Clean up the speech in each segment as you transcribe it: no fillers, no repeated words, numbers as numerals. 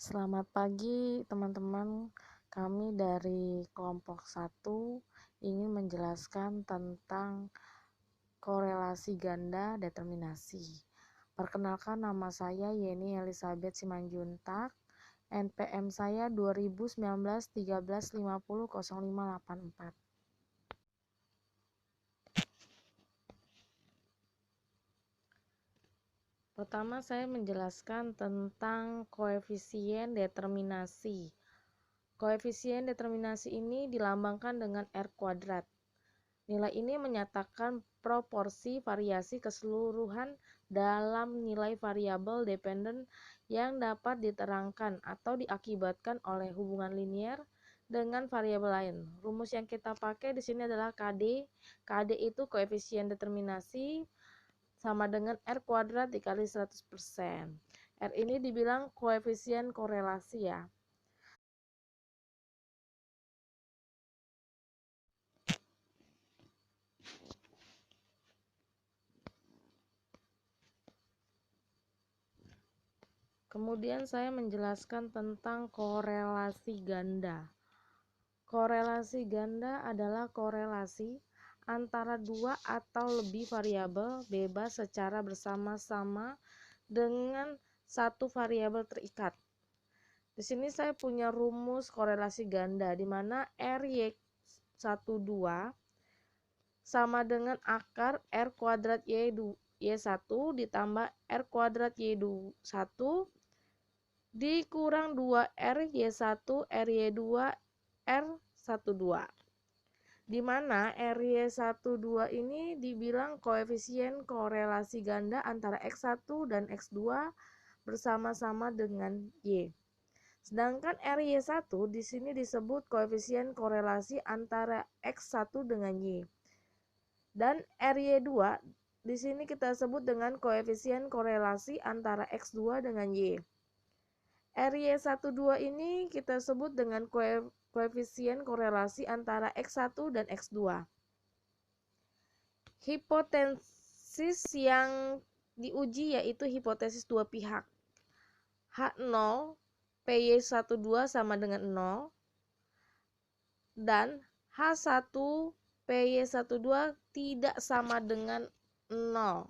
Selamat pagi teman-teman, kami dari kelompok 1 ingin menjelaskan tentang korelasi ganda determinasi. Perkenalkan, nama saya Yeni Elizabeth Simanjuntak, NPM saya 2019 13500584. Pertama, saya menjelaskan tentang koefisien determinasi. Koefisien determinasi ini dilambangkan dengan R kuadrat. Nilai ini menyatakan proporsi variasi keseluruhan dalam nilai variabel dependen yang dapat diterangkan atau diakibatkan oleh hubungan linier dengan variabel lain. Rumus yang kita pakai di sini adalah KD. KD itu koefisien determinasi sama dengan R kuadrat dikali 100%. R ini dibilang koefisien korelasi ya. Kemudian saya menjelaskan tentang korelasi ganda. Korelasi ganda adalah korelasi antara dua atau lebih variabel bebas secara bersama-sama dengan satu variabel terikat. Di sini saya punya rumus korelasi ganda di mana RY12 sama dengan akar R kuadrat Y1 ditambah R kuadrat Y1 dikurang 2R Y1 RY2 R12, di mana RY12 ini dibilang koefisien korelasi ganda antara X1 dan X2 bersama-sama dengan Y. Sedangkan RY1 di sini disebut koefisien korelasi antara X1 dengan Y. Dan RY2 di sini kita sebut dengan koefisien korelasi antara X2 dengan Y. RY12 ini kita sebut dengan koefisien korelasi antara X1 dan X2. Hipotesis yang diuji yaitu hipotesis dua pihak. H0 PY12 sama dengan 0 dan H1 PY12 tidak sama dengan 0.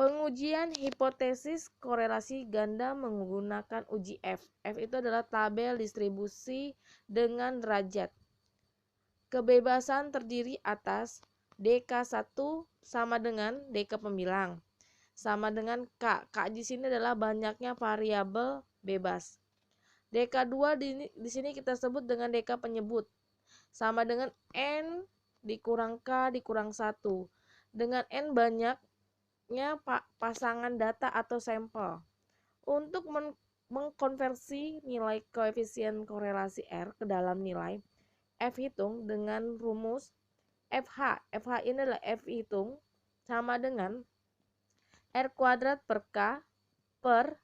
Pengujian hipotesis korelasi ganda menggunakan uji F. F itu adalah tabel distribusi dengan derajat. Kebebasan terdiri atas DK1 sama dengan DK pembilang sama dengan K. K di sini adalah banyaknya variabel bebas. DK2 di sini kita sebut dengan DK penyebut sama dengan N dikurang K dikurang 1. Dengan N banyaknya pasangan data atau sampel. Untuk mengkonversi nilai koefisien korelasi R ke dalam nilai F hitung dengan rumus FH. FH ini adalah F hitung sama dengan R kuadrat per K per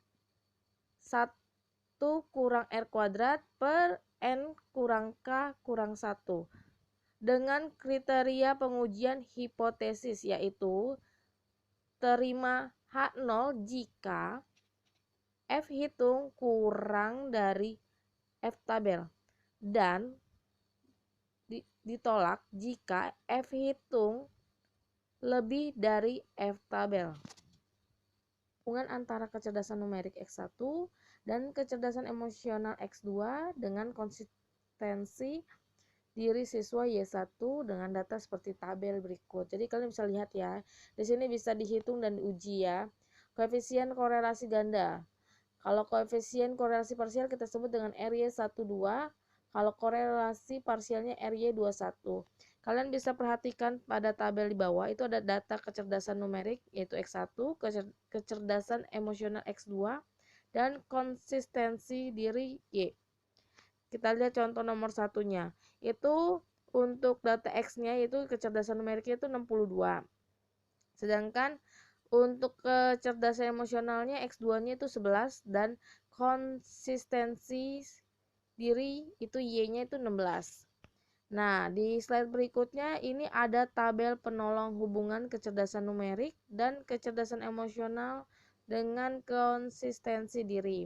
1 kurang R kuadrat per N kurang K kurang 1 dengan kriteria pengujian hipotesis yaitu terima H0 jika F hitung kurang dari F tabel dan ditolak jika F hitung lebih dari F tabel. Hubungan antara kecerdasan numerik X1 dan kecerdasan emosional X2 dengan konsistensi diri siswa Y1 dengan data seperti tabel berikut. Jadi kalian bisa lihat ya, di sini bisa dihitung dan diuji ya. Koefisien korelasi ganda. Kalau koefisien korelasi parsial kita sebut dengan RY12, kalau korelasi parsialnya RY21. Kalian bisa perhatikan pada tabel di bawah itu ada data kecerdasan numerik yaitu X1, kecerdasan emosional X2, dan konsistensi diri Y. Kita lihat contoh nomor satunya. Itu untuk data X-nya yaitu kecerdasan numeriknya itu 62. Sedangkan untuk kecerdasan emosionalnya X2-nya itu 11 dan konsistensi diri itu Y-nya itu 16. Nah, di slide berikutnya ini ada tabel penolong hubungan kecerdasan numerik dan kecerdasan emosional dengan konsistensi diri.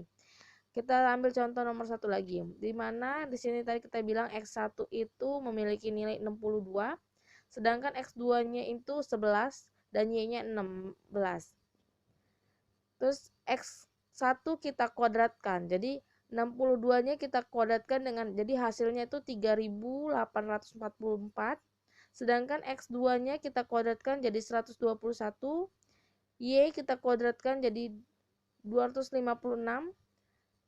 Kita ambil contoh nomor 1 lagi, di mana di sini tadi kita bilang X1 itu memiliki nilai 62, sedangkan X2-nya itu 11 dan Y-nya 16. Terus X1 kita kuadratkan, jadi 62-nya kita kuadratkan dengan, jadi hasilnya itu 3844, sedangkan X2-nya kita kuadratkan jadi 121, Y kita kuadratkan jadi 256,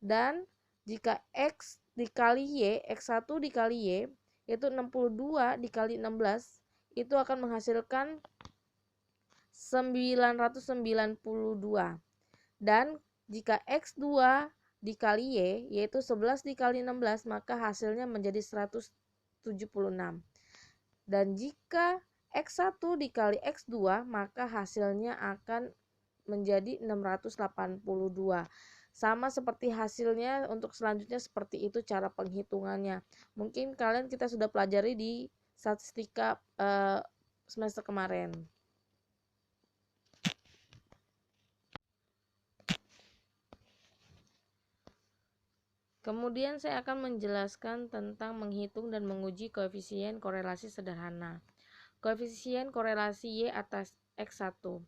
dan jika X dikali Y, X1 dikali Y, yaitu 62 dikali 16, itu akan menghasilkan 992. Dan jika X2 dikali Y, yaitu 11 dikali 16, maka hasilnya menjadi 176. Dan jika X1 dikali X2, maka hasilnya akan menjadi 682. Sama seperti hasilnya untuk selanjutnya, seperti itu cara penghitungannya. Mungkin kita sudah pelajari di statistika semester kemarin. Kemudian saya akan menjelaskan tentang menghitung dan menguji koefisien korelasi sederhana. Koefisien korelasi Y atas X1.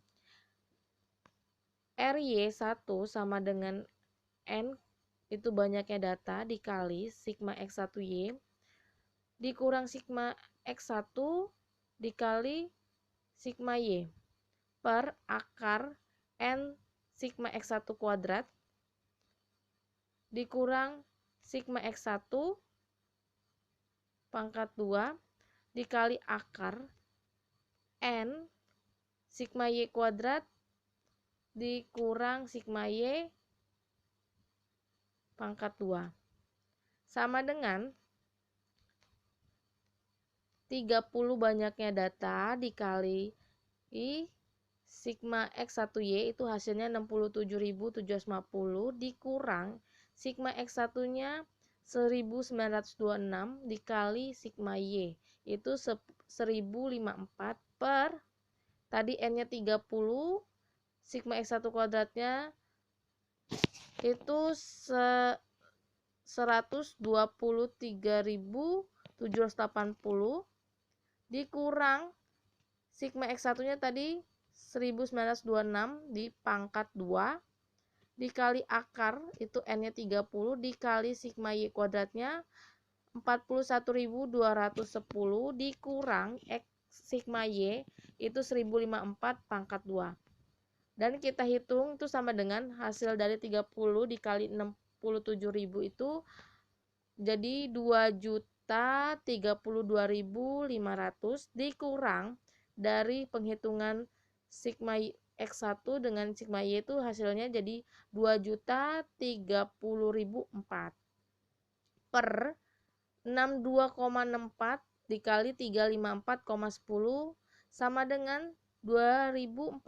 RY1 sama dengan N itu banyaknya data dikali sigma X1Y dikurang sigma X1 dikali sigma Y per akar N sigma X1 kuadrat dikurang sigma X1 pangkat 2 dikali akar N sigma Y kuadrat dikurang sigma Y pangkat 2 sama dengan 30 banyaknya data dikali sigma X1Y itu hasilnya 67.750 dikurang sigma X1 nya 1926 dikali sigma Y itu 1054 per tadi N nya 30, sigma X1 kuadratnya itu 123.780 dikurang sigma X1 nya tadi 1926 di pangkat 2 dikali akar itu N nya 30 dikali sigma Y kuadratnya 41.210 dikurang X sigma Y itu 1054 pangkat 2. Dan kita hitung itu sama dengan hasil dari 30 dikali 67.000 itu jadi 2.032.500 dikurang dari penghitungan sigma X1 dengan sigma Y itu hasilnya jadi 2.030.004 per 62,64 dikali 354,10 sama dengan 2.496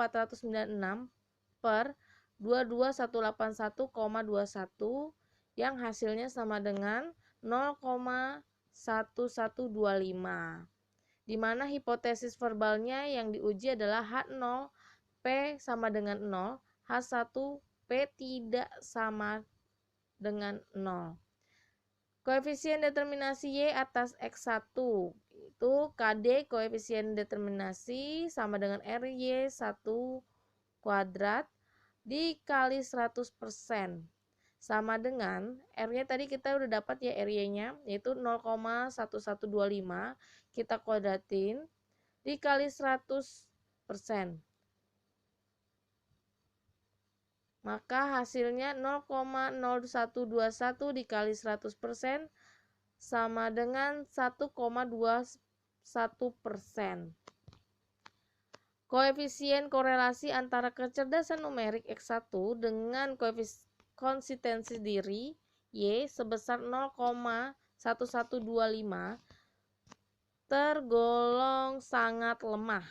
per 22181,21 yang hasilnya sama dengan 0,1125, di mana hipotesis verbalnya yang diuji adalah H0 P sama dengan 0, H1 P tidak sama dengan 0. Koefisien determinasi Y atas X1 itu KD koefisien determinasi sama dengan RY1 kuadrat dikali 100% sama dengan R-nya tadi kita udah dapat ya, RY-nya yaitu 0,1125 kita kuadratin dikali 100%. Maka hasilnya 0,0121 dikali 100% sama dengan 1,21%. Koefisien korelasi antara kecerdasan numerik X1 dengan konsistensi diri Y sebesar 0,1125 tergolong sangat lemah.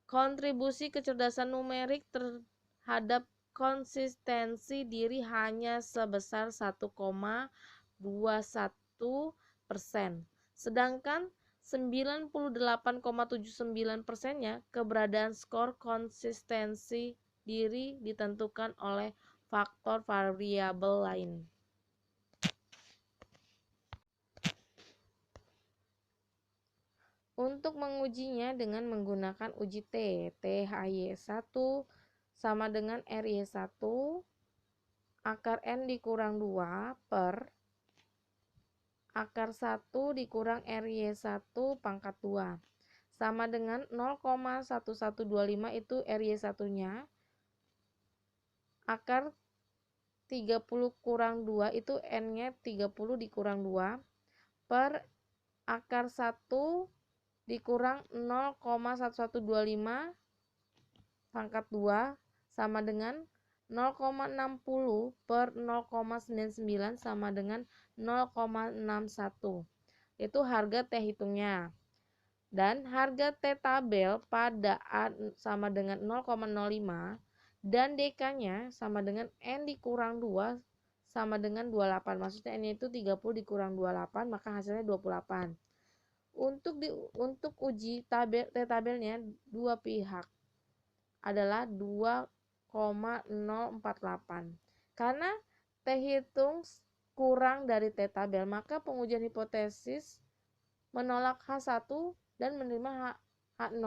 Kontribusi kecerdasan numerik terhadap konsistensi diri hanya sebesar 1,21%, sedangkan 98,79%-nya keberadaan skor konsistensi diri ditentukan oleh faktor variabel lain. Untuk mengujinya dengan menggunakan uji T, THY1 sama dengan RY1 akar N dikurang 2 per akar 1 dikurang RY1 pangkat 2 sama dengan 0,1125 itu RY1-nya, akar 30 kurang 2 itu N-nya 30 dikurang 2 per akar 1 dikurang 0,1125 pangkat 2 sama dengan 0,60 per 0,99 sama dengan 0,61. Itu harga T hitungnya. Dan harga T tabel pada A sama dengan 0,05 dan DK-nya sama dengan N dikurang 2 sama dengan 28. Maksudnya N itu 30 dikurang 28, maka hasilnya 28. Untuk uji T tabelnya dua pihak adalah 2,048. Karena T hitung kurang dari T tabel, maka pengujian hipotesis menolak H1 dan menerima H0.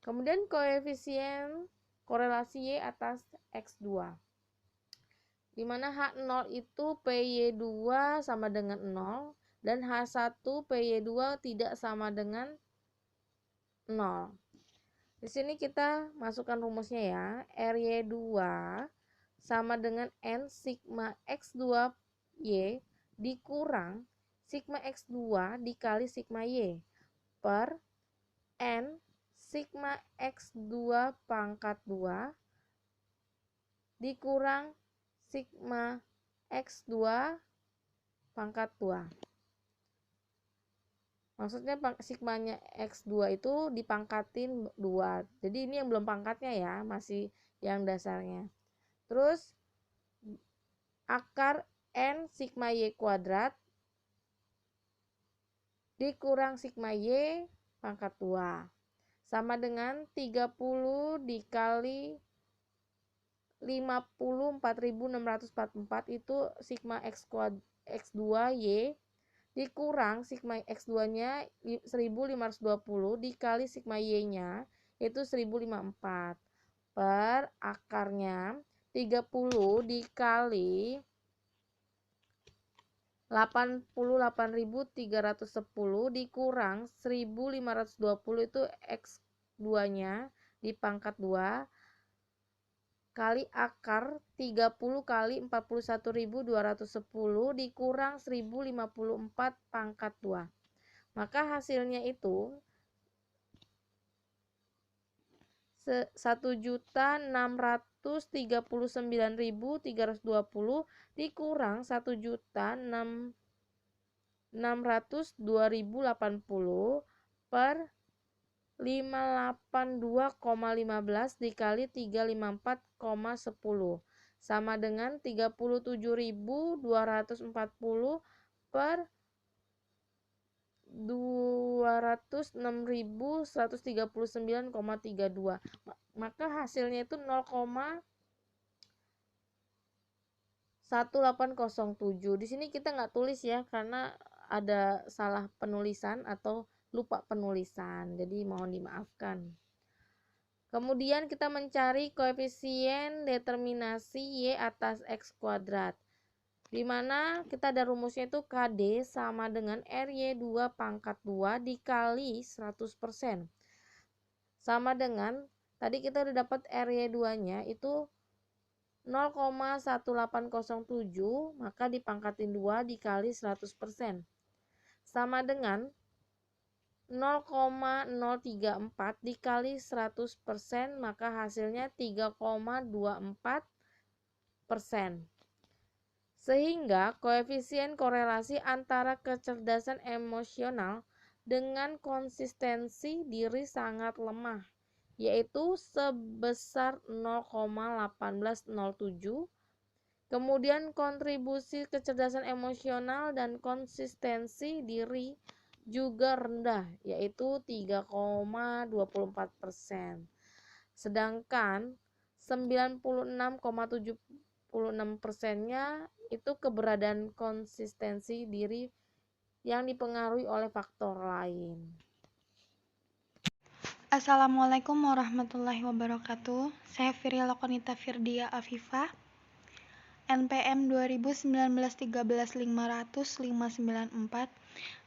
Kemudian koefisien korelasi Y atas X2, di mana H0 itu PY2 sama dengan 0 dan H1 PY2 tidak sama dengan 0. Di sini kita masukkan rumusnya ya. RY2 sama dengan N sigma X2Y dikurang sigma X2 dikali sigma Y per N sigma X2 pangkat 2 dikurang sigma X2 pangkat 2. Maksudnya sigmanya X2 itu dipangkatin 2. Jadi ini yang belum pangkatnya ya, masih yang dasarnya. Terus akar N sigma Y kuadrat dikurang sigma Y pangkat 2 sama dengan 30 dikali 54.644 itu sigma X2Y dikurang sigma X2-nya 1520 dikali sigma Y-nya itu 1054 per akarnya 30 dikali 88.310 dikurang 1520 itu X2-nya di pangkat 2 kali akar 30 kali 41.210 dikurang 1054 pangkat 2. Maka hasilnya itu 1.639.320 dikurang 1.602.080 per 582,15 dikali 354,10 sama dengan 37.240 per 206.139,32. Maka hasilnya itu 0,1807. Di sini kita nggak tulis ya karena ada salah penulisan atau lupa penulisan, jadi mohon dimaafkan. Kemudian kita mencari koefisien determinasi Y atas X kuadrat, di mana kita ada rumusnya itu KD sama dengan RY2 pangkat 2 dikali 100%. Sama dengan tadi kita udah dapat RY2-nya itu 0,1807, maka dipangkatin 2 dikali 100%. Sama dengan 0,034 dikali 100%, maka hasilnya 3,24%. Sehingga koefisien korelasi antara kecerdasan emosional dengan konsistensi diri sangat lemah, yaitu sebesar 0,1807. Kemudian kontribusi kecerdasan emosional dan konsistensi diri juga rendah, yaitu 3,24%. Sedangkan 96,76%-nya itu keberadaan konsistensi diri yang dipengaruhi oleh faktor lain. Assalamualaikum warahmatullahi wabarakatuh. Saya Firila Konita Firdia Afifah, NPM 2019-13-500-594,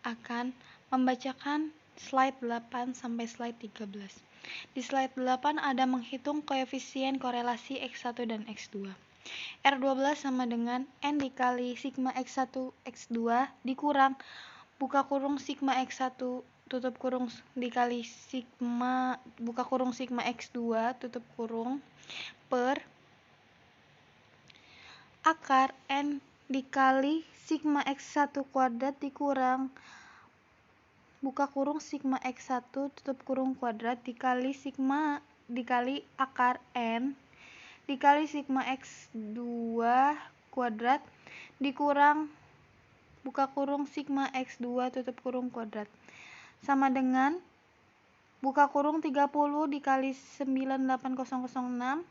akan membacakan slide 8 sampai slide 13. Di slide 8 ada menghitung koefisien korelasi X1 dan X2. R12 sama dengan N dikali sigma X1 X2 dikurang buka kurung sigma X1 tutup kurung dikali sigma buka kurung sigma X2 tutup kurung per akar N dikali sigma X1 kuadrat dikurang buka kurung sigma X1 tutup kurung kuadrat dikali sigma dikali akar N dikali sigma X2 kuadrat dikurang buka kurung sigma X2 tutup kurung kuadrat sama dengan buka kurung 30 dikali 98006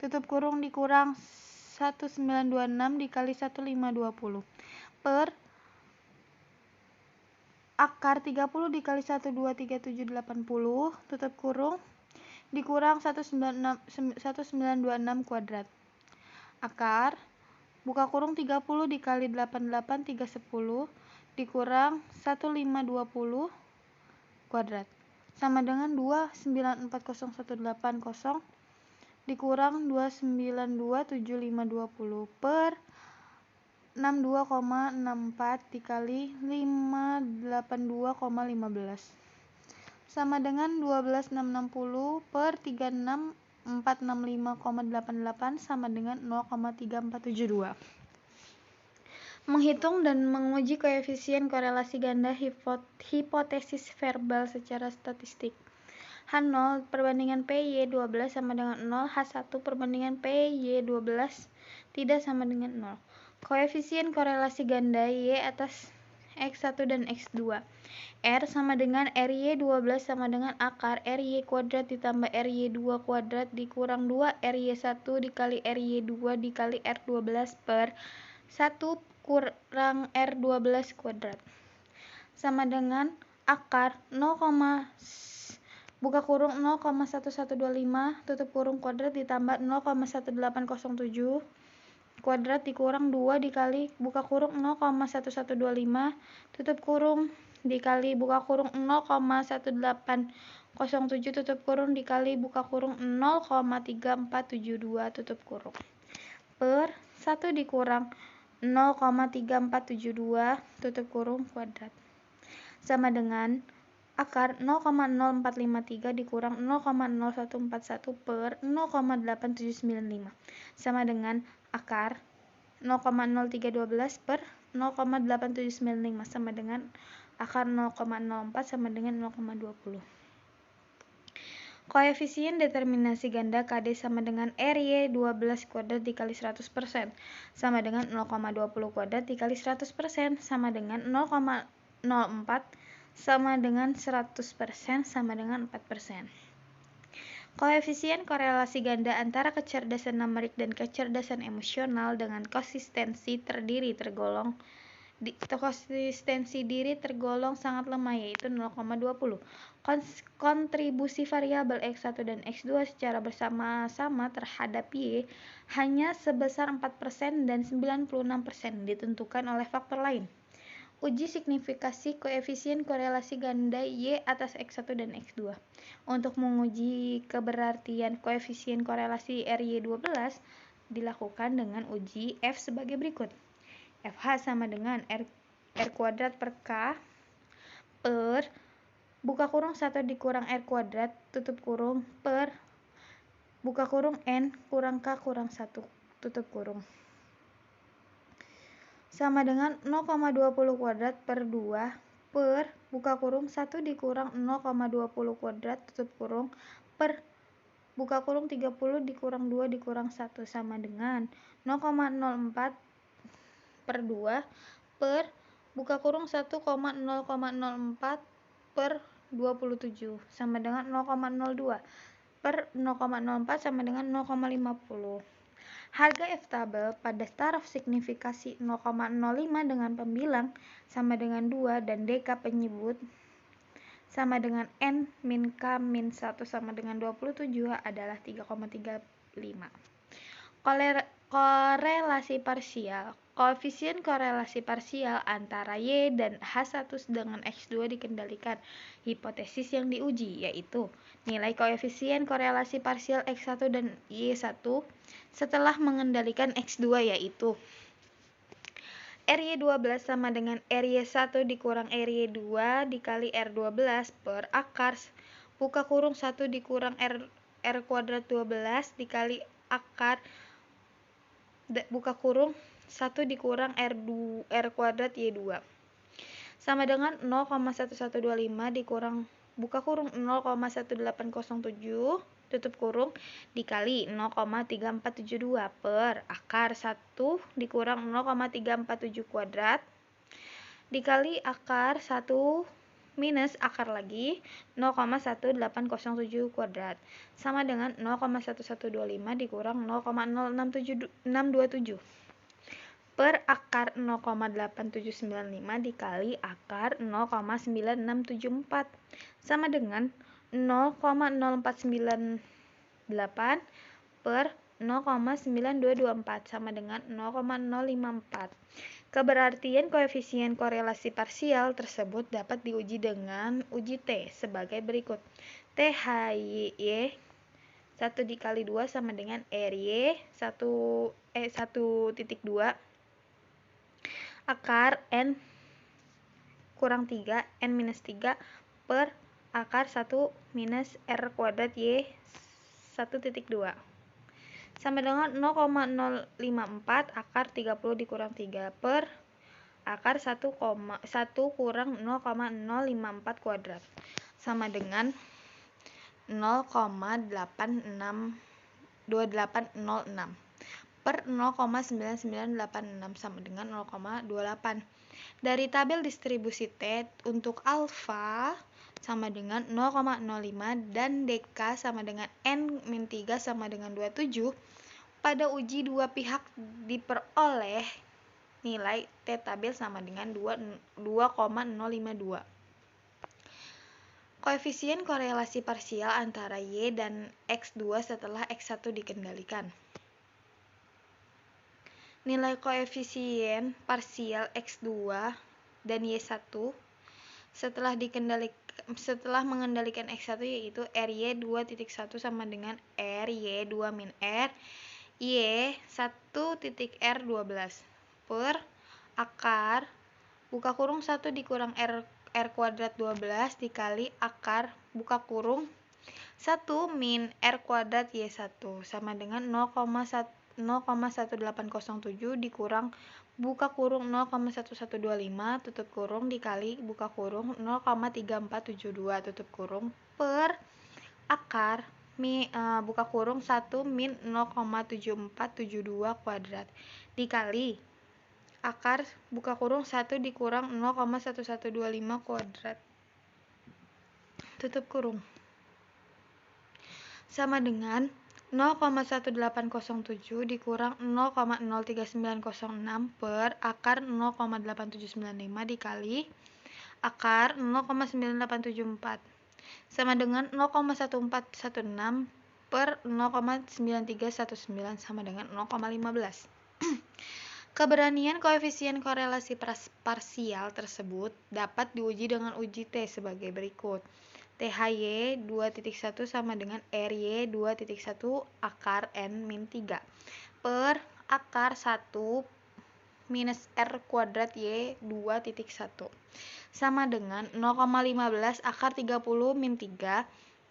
tutup kurung dikurang 1926 dikali 1520 per akar 30 dikali 123780 tutup kurung dikurang 1926 kuadrat. Akar buka kurung 30 dikali 88310 dikurang 1520 kuadrat sama dengan 2940180 dikurang 2927520 per 62,64 dikali 582,15 sama dengan 12660 per 36465,88 sama dengan 0,3472. Menghitung dan menguji koefisien korelasi ganda hipotesis verbal secara statistik. H0 perbandingan PY12 sama dengan 0, H1 perbandingan PY12 tidak sama dengan 0. Koefisien korelasi ganda Y atas X1 dan X2. R sama dengan RY12 sama dengan akar RY kuadrat ditambah RY2 kuadrat dikurang 2 RY1 dikali RY2 dikali R12 per 1 kurang R12 kuadrat. Sama dengan akar 0, buka kurung 0,1125 tutup kurung kuadrat ditambah 0,1807 kuadrat dikurang 2 dikali buka kurung 0,1125 tutup kurung dikali buka kurung 0,1807 tutup kurung dikali buka kurung 0,3472 tutup kurung per 1 dikurang 0,3472 tutup kurung kuadrat sama dengan akar 0,0453 dikurang 0,0141 per 0,8795 sama dengan akar 0,0312 per 0,8795 sama dengan akar 0,04 sama dengan 0,20. Koefisien determinasi ganda KD sama dengan RY12 kuadrat dikali 100% sama dengan 0,20 kuadrat dikali 100% sama dengan 0,04 sama dengan 100% sama dengan 4%. Koefisien korelasi ganda antara kecerdasan numerik dan kecerdasan emosional dengan konsistensi diri tergolong sangat lemah yaitu 0,20. Kontribusi variabel X1 dan X2 secara bersama-sama terhadap Y hanya sebesar 4% dan 96% ditentukan oleh faktor lain. Uji signifikasi koefisien korelasi ganda Y atas X1 dan X2. Untuk menguji keberartian koefisien korelasi RY12 dilakukan dengan uji F sebagai berikut. FH sama dengan R kuadrat per K per buka kurung 1 dikurang R kuadrat tutup kurung per buka kurung N kurang K kurang 1 tutup kurung sama dengan 0,20 kuadrat per 2 per buka kurung 1 dikurang 0,20 kuadrat tutup kurung per buka kurung 30 dikurang 2 dikurang 1 sama dengan 0,04 per 2 per buka kurung 1,0,04 per 0,27 sama dengan 0,02 per 0,04 sama dengan 0,50. Harga F tabel pada taraf signifikasi 0,05 dengan pembilang sama dengan 2 dan DK penyebut sama dengan N min K min 1 sama dengan 27 adalah 3,35. Korelasi parsial. Koefisien korelasi parsial antara Y dan H1 dengan X2 dikendalikan. Hipotesis yang diuji yaitu nilai koefisien korelasi parsial X1 dan Y1 setelah mengendalikan X2 yaitu RY12 sama dengan RY1 dikurang RY2 dikali R12 per akar buka kurung 1 dikurang R kuadrat 12 dikali akar buka kurung 1 dikurang R kuadrat Y2 sama dengan 0,1125 dikurang buka kurung 0,1807 tutup kurung dikali 0,3472 per akar 1 dikurang 0,347 kuadrat dikali akar 1 minus akar lagi 0,1807 kuadrat sama dengan 0,1125 dikurang 0,06727 per akar 0,8795 dikali akar 0,9674 sama dengan 0,0498 per 0,9224 sama dengan 0,054. Keberartian koefisien korelasi parsial tersebut dapat diuji dengan uji T sebagai berikut. THY 1 dikali 2 sama dengan RY 1,2 akar N kurang 3 N minus 3 per akar 1 minus R kuadrat Y 1,2 sama dengan 0,054 akar 30 dikurang 3 per akar 1 kurang 0,054 kuadrat sama dengan 0,2806 per 0,9986 sama dengan 0,28. Dari tabel distribusi T untuk alfa sama dengan 0,05 dan DK sama dengan N-3 sama dengan 27, pada uji dua pihak diperoleh nilai T tabel sama dengan 2,052. Koefisien korelasi parsial antara Y dan X2 setelah X1 dikendalikan. Nilai koefisien parsial X2 dan Y1 setelah mengendalikan X1 yaitu RY2.1 sama dengan RY2 min R Y1.R12 per akar buka kurung 1 dikurang R kuadrat 12 dikali akar buka kurung 1 min R kuadrat Y1 sama dengan 0,1807 dikurang buka kurung 0,1125 tutup kurung dikali buka kurung 0,3472 tutup kurung per akar buka kurung 1 min 0,7472 kuadrat dikali akar buka kurung 1 dikurang 0,1125 kuadrat tutup kurung sama dengan 0,1807 dikurang 0,03906 per akar 0,8795 dikali akar 0,9874 sama dengan 0,1416 per 0,9319 sama dengan 0,15. Keberanian koefisien korelasi parsial tersebut dapat diuji dengan uji T sebagai berikut. THY 2.1 sama dengan RY 2.1 akar N min 3 per akar 1 minus R kuadrat Y 2.1 sama dengan 0,15 akar 30 min 3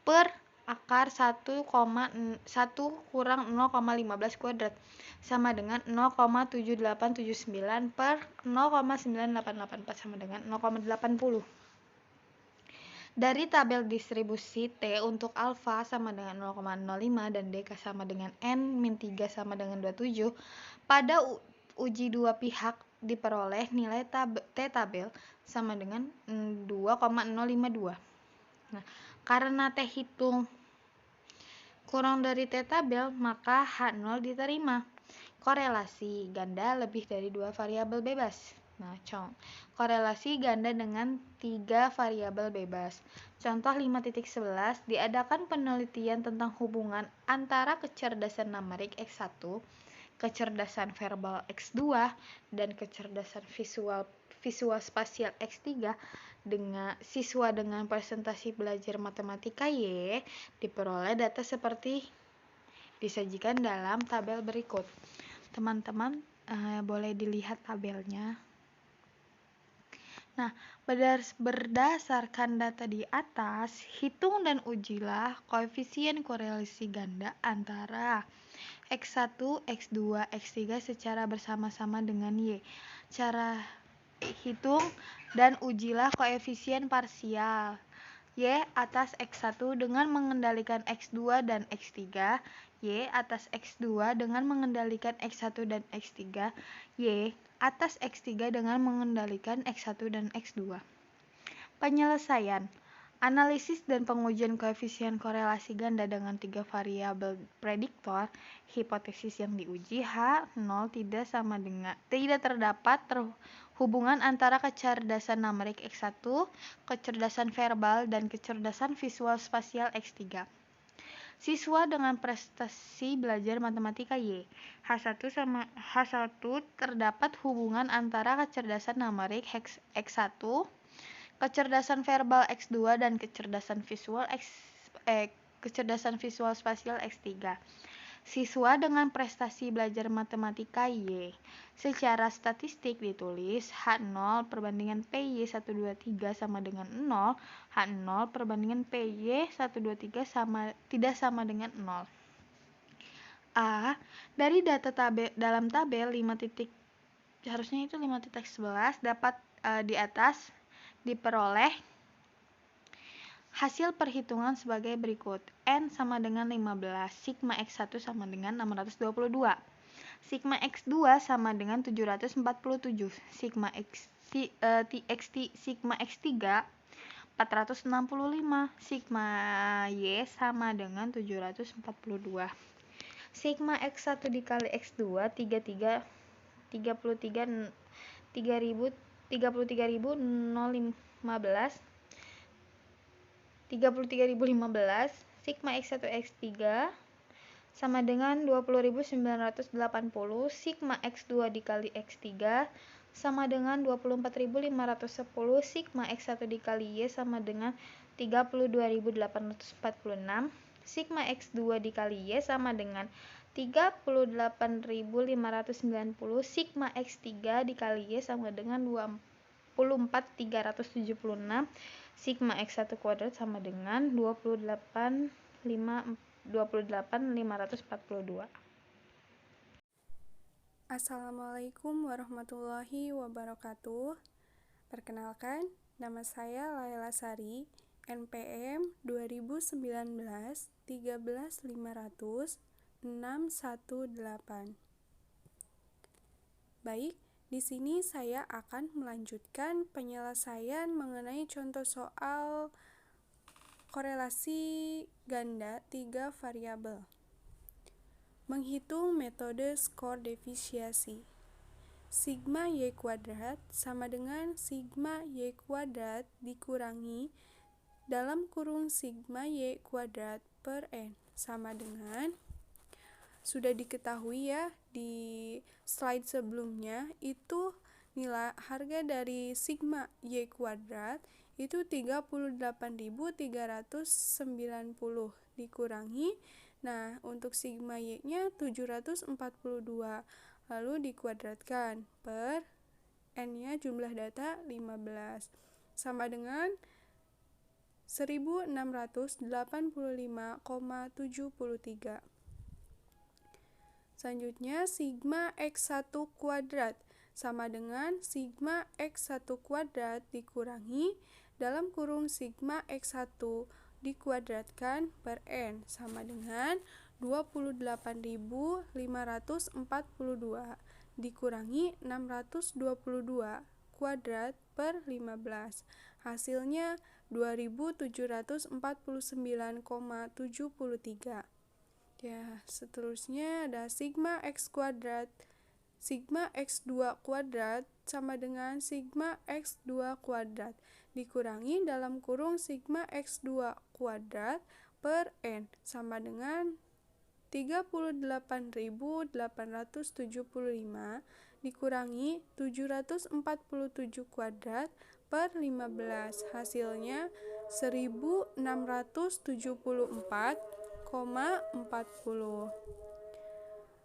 per akar 1 kurang 0,15 kuadrat sama dengan 0,7879 per 0,9884 sama dengan 0,80. Dari tabel distribusi T untuk alfa sama dengan 0,05 dan DK sama dengan N-3 sama dengan 27, pada uji dua pihak diperoleh nilai T tabel sama dengan 2,052. Nah, karena T hitung kurang dari T tabel, maka H0 diterima. Korelasi ganda lebih dari 2 variabel bebas. Nah, korelasi ganda dengan 3 variabel bebas. Contoh 5.11, diadakan penelitian tentang hubungan antara kecerdasan numerik X1, kecerdasan verbal X2, dan kecerdasan visual spasial X3 dengan siswa dengan presentasi belajar matematika Y. Diperoleh data seperti disajikan dalam tabel berikut. Teman-teman boleh dilihat tabelnya. Nah, berdasarkan data di atas, hitung dan ujilah koefisien korelasi ganda antara X1, X2, X3 secara bersama-sama dengan Y. Cara hitung dan ujilah koefisien parsial Y atas X1 dengan mengendalikan X2 dan X3, Y atas X2 dengan mengendalikan X1 dan X3, Y atas X3 dengan mengendalikan X1 dan X2. Penyelesaian. Analisis dan pengujian koefisien korelasi ganda dengan 3 variabel prediktor. Hipotesis yang diuji H0 tidak terdapat hubungan antara kecerdasan numerik X1, kecerdasan verbal, dan kecerdasan visual spasial X3. Siswa dengan prestasi belajar matematika Y. H1 terdapat hubungan antara kecerdasan numerik X1, kecerdasan verbal X2, dan kecerdasan visual spasial X3. Siswa dengan prestasi belajar matematika Y. Secara statistik ditulis H0 perbandingan PY 123 sama dengan 0, H0 perbandingan PY 123 tidak sama dengan 0. A. Dari data dalam tabel 5.11 dapat di atas diperoleh hasil perhitungan sebagai berikut. N sama dengan 15, sigma X1 sama dengan 622, sigma X2 sama dengan 747, sigma X3 465, sigma Y sama dengan 742. Sigma X1 dikali X2 33.015, sigma X1 X3 sama dengan 20.980, sigma X2 dikali X3 sama dengan 24.510, sigma X1 dikali Y sama dengan 32.846, sigma X2 dikali Y sama dengan 38.590, sigma X3 dikali Y sama dengan 24.376, sigma X1 kuadrat sama dengan 28.542. Assalamualaikum warahmatullahi wabarakatuh. Perkenalkan, nama saya Laila Sari, NPM 2019 13500 618. Baik, di sini saya akan melanjutkan penyelesaian mengenai contoh soal korelasi ganda 3 variabel. Menghitung metode skor defisiensi. Sigma Y kuadrat sama dengan sigma Y kuadrat dikurangi dalam kurung sigma Y kuadrat per N sama dengan, sudah diketahui ya di slide sebelumnya, itu nilai harga dari sigma Y kuadrat itu 38.390 dikurangi, nah untuk sigma Y-nya 742, lalu dikuadratkan per N-nya jumlah data 15, sama dengan 1685,73. Selanjutnya, sigma X1 kuadrat sama dengan sigma X1 kuadrat dikurangi dalam kurung sigma X1 dikuadratkan per N sama dengan 28.542 dikurangi 622 kuadrat per 15. Hasilnya 2749,73. Ya, seterusnya ada sigma X kuadrat. Sigma X2 kuadrat sama dengan sigma X2 kuadrat dikurangi dalam kurung sigma X2 kuadrat per N sama dengan 38.875 dikurangi 747 kuadrat per 15. Hasilnya 1674,40.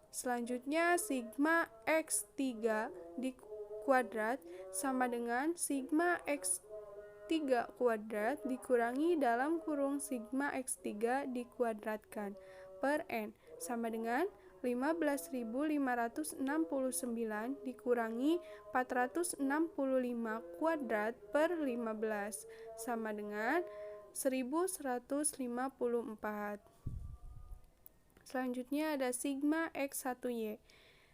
Selanjutnya sigma X3 di kuadrat sama dengan sigma X3 kuadrat dikurangi dalam kurung sigma X3 dikuadratkan per N sama dengan 15.569 dikurangi 465 kuadrat per 15 sama dengan 1154. Selanjutnya ada sigma X1Y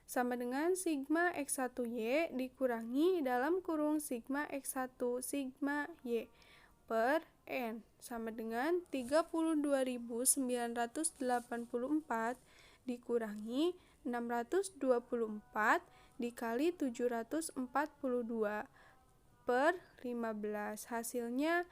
sama dengan sigma X1Y dikurangi dalam kurung sigma X1 sigma Y per N sama dengan 32.984 dikurangi 624 dikali 742 per 15. Hasilnya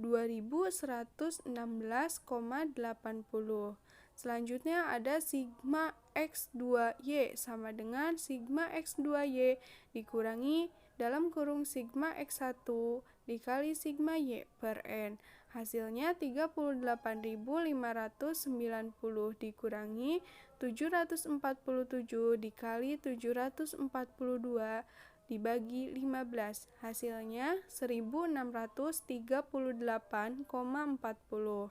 2116,80. Selanjutnya ada sigma X2Y sama dengan sigma X2Y dikurangi dalam kurung sigma X1 dikali sigma Y per N. Hasilnya 38.590 dikurangi 747 dikali 742 dibagi 15. Hasilnya 1638,40.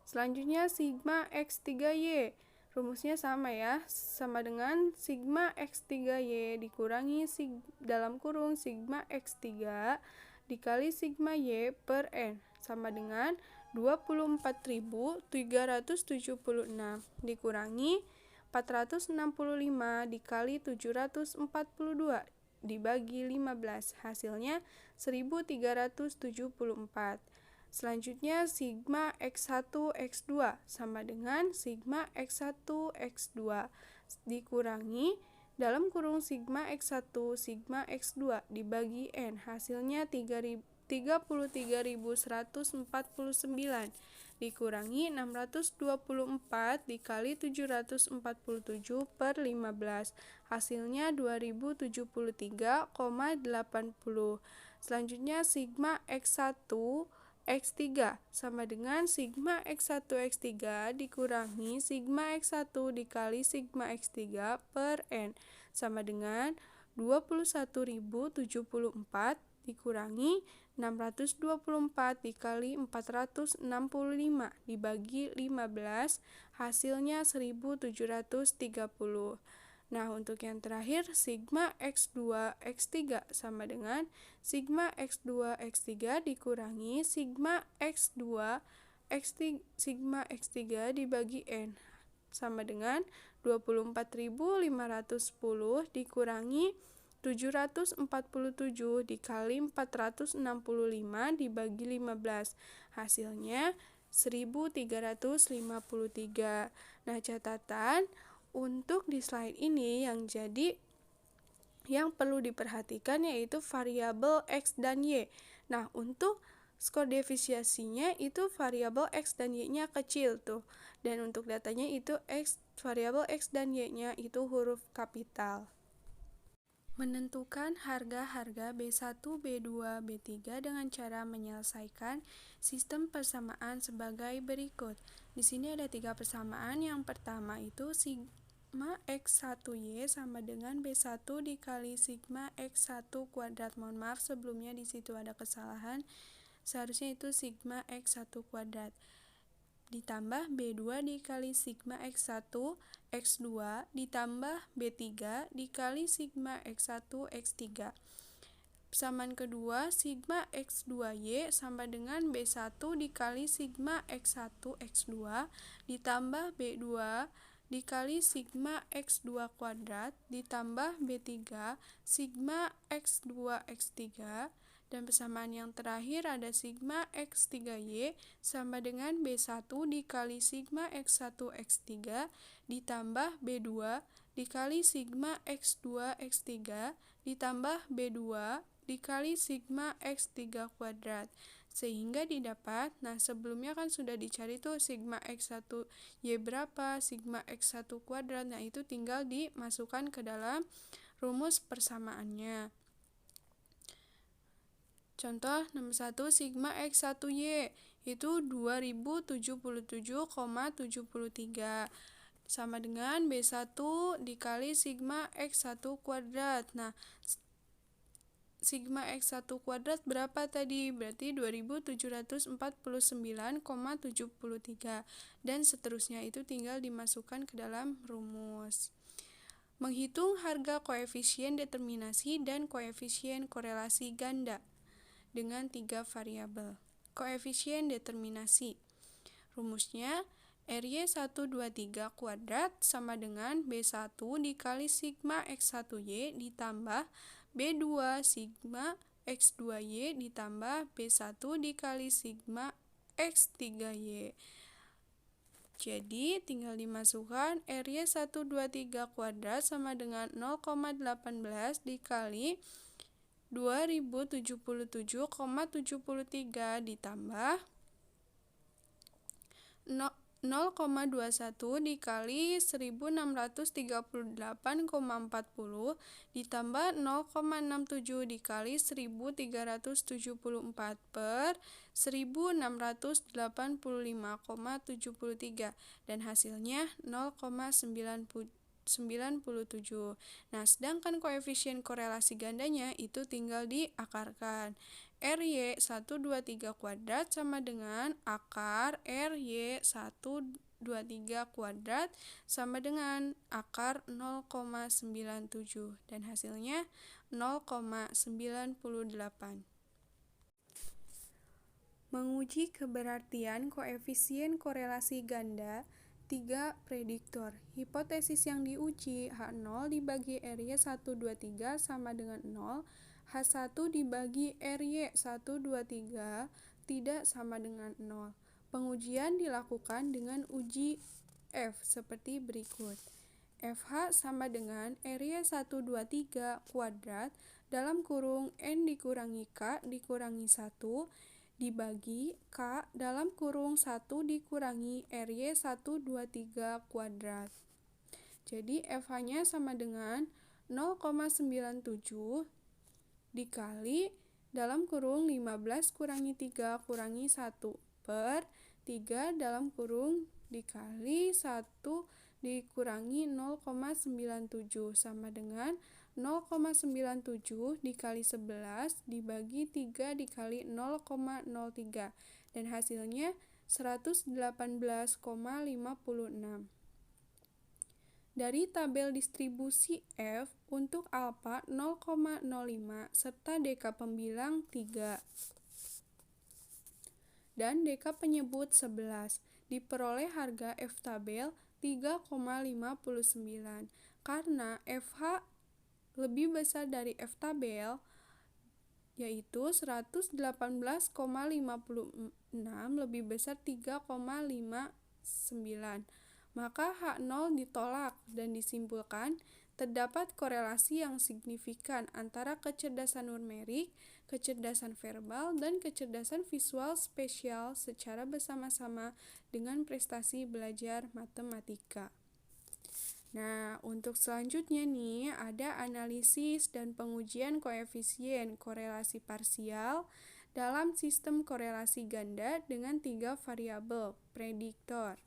Selanjutnya sigma X3Y. Rumusnya sama ya, sama dengan sigma X3Y dikurangi dalam kurung sigma X3 dikali sigma Y per N sama dengan 24.376 dikurangi 465 dikali 742 dibagi 15. Hasilnya 1374. Selanjutnya sigma X1 X2 sama dengan sigma X1 X2 dikurangi dalam kurung sigma X1 sigma X2 dibagi N. Hasilnya 33.149 dikurangi 624 dikali 747 per 15. Hasilnya 2073,80. Selanjutnya sigma X1 X3 sama dengan sigma X1 X3 dikurangi sigma X1 dikali sigma X3 per N sama dengan 21.074 dikurangi 624 dikali 465 dibagi 15. Hasilnya 1730. Nah, untuk yang terakhir sigma X2 X3 sama dengan sigma X2 X3 dikurangi sigma X2 X3 sigma X3 dibagi N sama dengan 24.510 dikurangi 747 dikali 465 dibagi 15. Hasilnya 1353. Nah, catatan untuk di slide ini yang perlu diperhatikan yaitu variabel X dan Y. Nah, untuk skor defisiensinya itu variabel X dan Y-nya kecil tuh. Dan untuk datanya itu variabel X dan Y-nya itu huruf kapital. Menentukan harga-harga B1, B2, B3 dengan cara menyelesaikan sistem persamaan sebagai berikut. Di sini ada 3 persamaan. Yang pertama itu sigma X1Y sama dengan B1 dikali sigma X1 kuadrat. Mohon maaf sebelumnya di situ ada kesalahan. Seharusnya itu sigma X1 kuadrat ditambah B2 dikali sigma X1 X2 ditambah B3 dikali sigma X1 X3. Persamaan kedua, sigma X2Y sama dengan B1 dikali sigma X1 X2 ditambah B2 dikali sigma X2 kuadrat ditambah B3 sigma X2 X3 Dan persamaan yang terakhir ada sigma X3Y sama dengan B1 dikali sigma X1 X3 ditambah B2 dikali sigma X2 X3 ditambah B2 dikali sigma X3 kuadrat. Sehingga didapat, nah sebelumnya kan sudah dicari tuh sigma X1Y berapa, sigma X1 kuadrat, nah itu tinggal dimasukkan ke dalam rumus persamaannya. Contoh nomor 1, sigma X1Y itu 2077,73 sama dengan B1 dikali sigma X1 kuadrat. Nah, sigma X1 kuadrat berapa tadi? Berarti 2749,73 dan seterusnya itu tinggal dimasukkan ke dalam rumus. Menghitung harga koefisien determinasi dan koefisien korelasi ganda dengan 3 variabel. Koefisien determinasi. Rumusnya RY123 kuadrat sama dengan B1 dikali sigma X1Y ditambah B2 sigma X2Y ditambah B1 dikali sigma X3Y. Jadi tinggal dimasukkan RY123 kuadrat sama dengan 0,18 dikali 2077,73 ditambah 0,21 dikali 1638,40 ditambah 0,67 dikali 1374 per 1685,73 dan hasilnya 0,97. Nah, sedangkan koefisien korelasi gandanya itu tinggal diakarkan. RY123 kuadrat sama dengan akar RY123 kuadrat sama dengan akar 0,97 dan hasilnya 0,98. Menguji keberartian koefisien korelasi ganda 3 prediktor. Hipotesis yang diuji H0 dibagi RY123 sama dengan 0, H1 dibagi RY123 tidak sama dengan 0. Pengujian dilakukan dengan uji F seperti berikut. FH sama dengan RY123 kuadrat dalam kurung N dikurangi K dikurangi 1 dibagi K dalam kurung 1 dikurangi RY123 kuadrat. Jadi FH-nya sama dengan 0,97 dikali dalam kurung 15 kurangi 3 kurangi 1 per 3 dalam kurung dikali 1 dikurangi 0,97 sama dengan 0,97 dikali 11 dibagi 3 dikali 0,03 dan hasilnya 118,56. Dari tabel distribusi F untuk alfa 0,05 serta deka pembilang 3 dan deka penyebut 11 diperoleh harga F tabel 3,59 karena FH lebih besar dari F tabel yaitu 118,56 lebih besar 3,59 maka H0 ditolak dan disimpulkan terdapat korelasi yang signifikan antara kecerdasan numerik, kecerdasan verbal, dan kecerdasan visual spesial secara bersama-sama dengan prestasi belajar matematika. Nah, untuk selanjutnya nih, ada analisis dan pengujian koefisien korelasi parsial dalam sistem korelasi ganda dengan 3 variabel prediktor.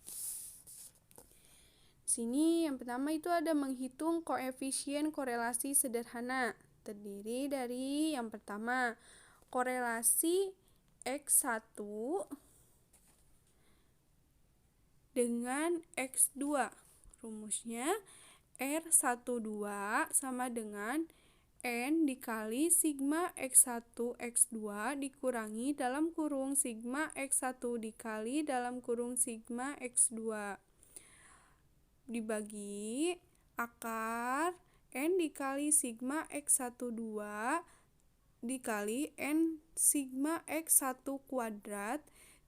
Sini yang pertama itu ada menghitung koefisien korelasi sederhana. Terdiri dari yang pertama, korelasi X1 dengan X2. Rumusnya R12 sama dengan N dikali sigma X1 X2 dikurangi dalam kurung sigma X1 dikali dalam kurung sigma X2 dibagi akar N dikali sigma X12 dikali N sigma X1 kuadrat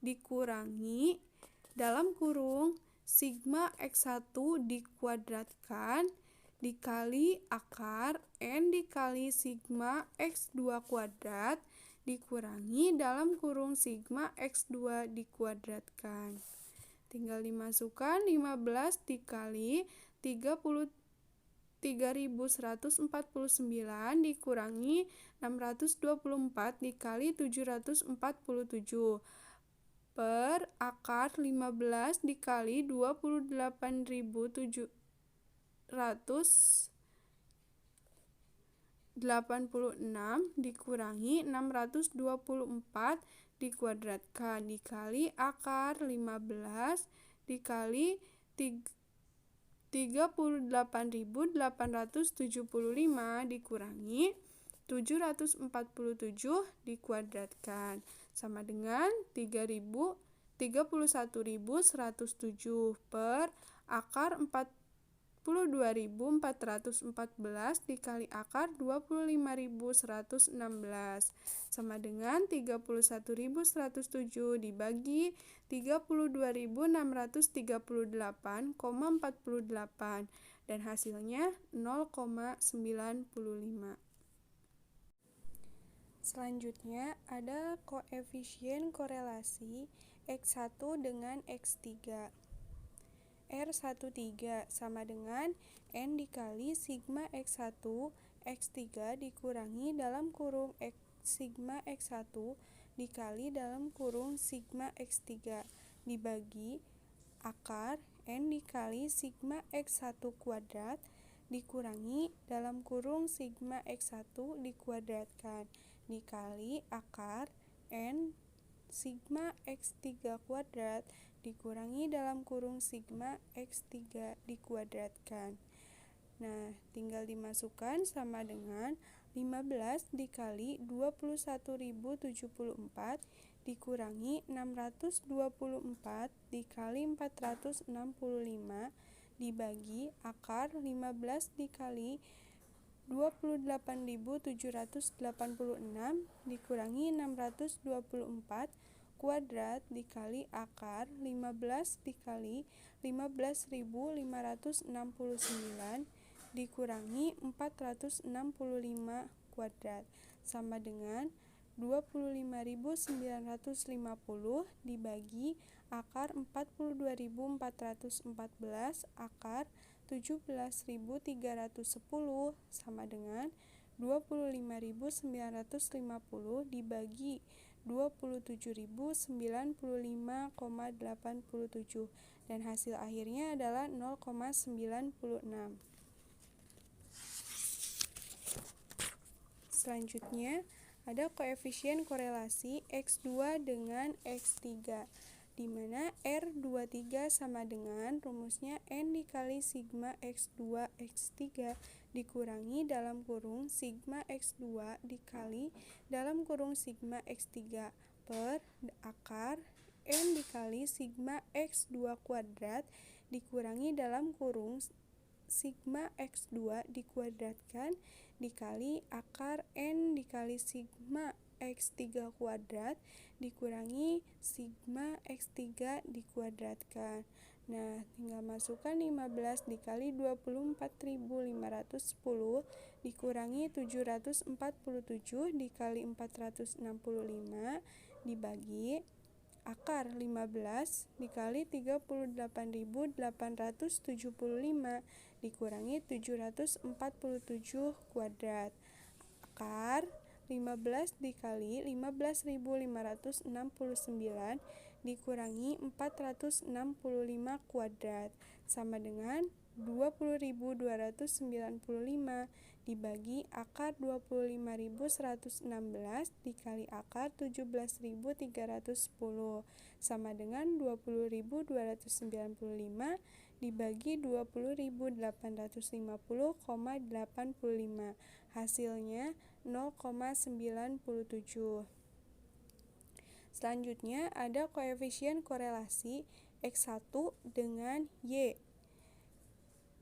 dikurangi dalam kurung sigma X1 dikuadratkan dikali akar N dikali sigma X2 kuadrat dikurangi dalam kurung sigma X2 dikuadratkan. Tinggal dimasukkan 15 dikali 33.149 dikurangi 624 dikali 747 per akar 15 dikali 28.786 dikurangi 624 dikuadratkan dikali akar 15 dikali 38.875 dikurangi 747 dikuadratkan sama dengan 31.107 per akar 42.414 dikali akar 25.116 sama dengan 31.107 dibagi 32.638,48 dan hasilnya 0,95. Selanjutnya ada koefisien korelasi X1 dengan X3. R13 sama dengan N dikali sigma X1 X3 dikurangi dalam kurung sigma X1 dikali dalam kurung sigma X3 dibagi akar N dikali sigma X1 kuadrat dikurangi dalam kurung sigma X1 dikuadratkan dikali akar N sigma X3 kuadrat dikurangi dalam kurung sigma X3 dikuadratkan. Nah, tinggal dimasukkan sama dengan 15 dikali 21.074 dikurangi 624 dikali 465 dibagi akar 15 dikali 28.786 dikurangi 624 kuadrat dikali akar 15 dikali 15.569 dikurangi 465 kuadrat sama dengan 25.950 dibagi akar 42.414 akar 17.310 sama dengan 25.950 dibagi 27.095,87 dan hasil akhirnya adalah 0,96. Selanjutnya ada koefisien korelasi X2 dengan X3 di mana R23 sama dengan rumusnya N dikali sigma X2 X3 dikurangi dalam kurung sigma X2 dikali dalam kurung sigma X3 per akar N dikali sigma X2 kuadrat dikurangi dalam kurung sigma X2 dikuadratkan dikali akar N dikali sigma X3 kuadrat dikurangi sigma X3 dikuadratkan. Nah, tinggal masukkan 15 dikali 24.510 dikurangi 747 dikali 465 dibagi akar 15 dikali 38.875 dikurangi 747 kuadrat. Akar 15 dikali 15.569 dikurangi 465 kuadrat sama dengan 20.295 dibagi akar 25.116 dikali akar 17.310 sama dengan 20.295 dibagi 20.850,85 hasilnya 0,97. Selanjutnya ada koefisien korelasi X1 dengan Y.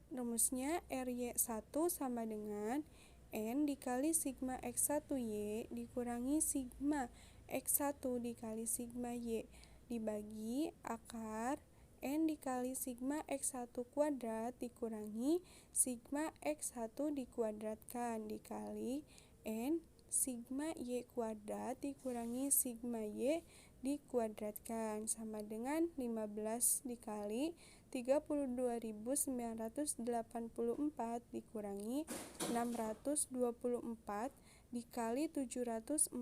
Rumusnya RY1 sama dengan N dikali sigma X1Y dikurangi sigma X1 dikali sigma Y dibagi akar N dikali sigma X1 kuadrat dikurangi sigma X1 dikuadratkan dikali N sigma Y kuadrat dikurangi sigma Y dikuadratkan sama dengan 15 dikali 32.984 dikurangi 624 dikali 742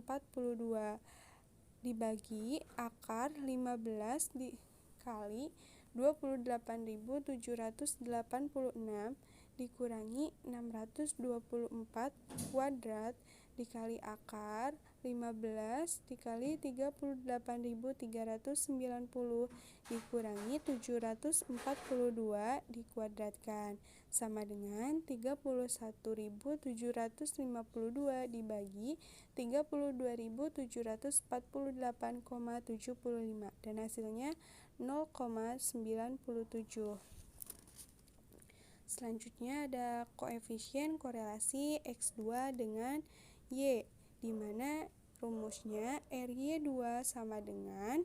dibagi akar 15 dikali 28.786 dikurangi 624 kuadrat dikali akar 15 dikali 38.390 dikurangi 742 dikuadratkan sama dengan 31.752 dibagi 32.748,75 dan hasilnya 0,97. Selanjutnya ada koefisien korelasi X2 dengan Y, di mana rumusnya RY2 sama dengan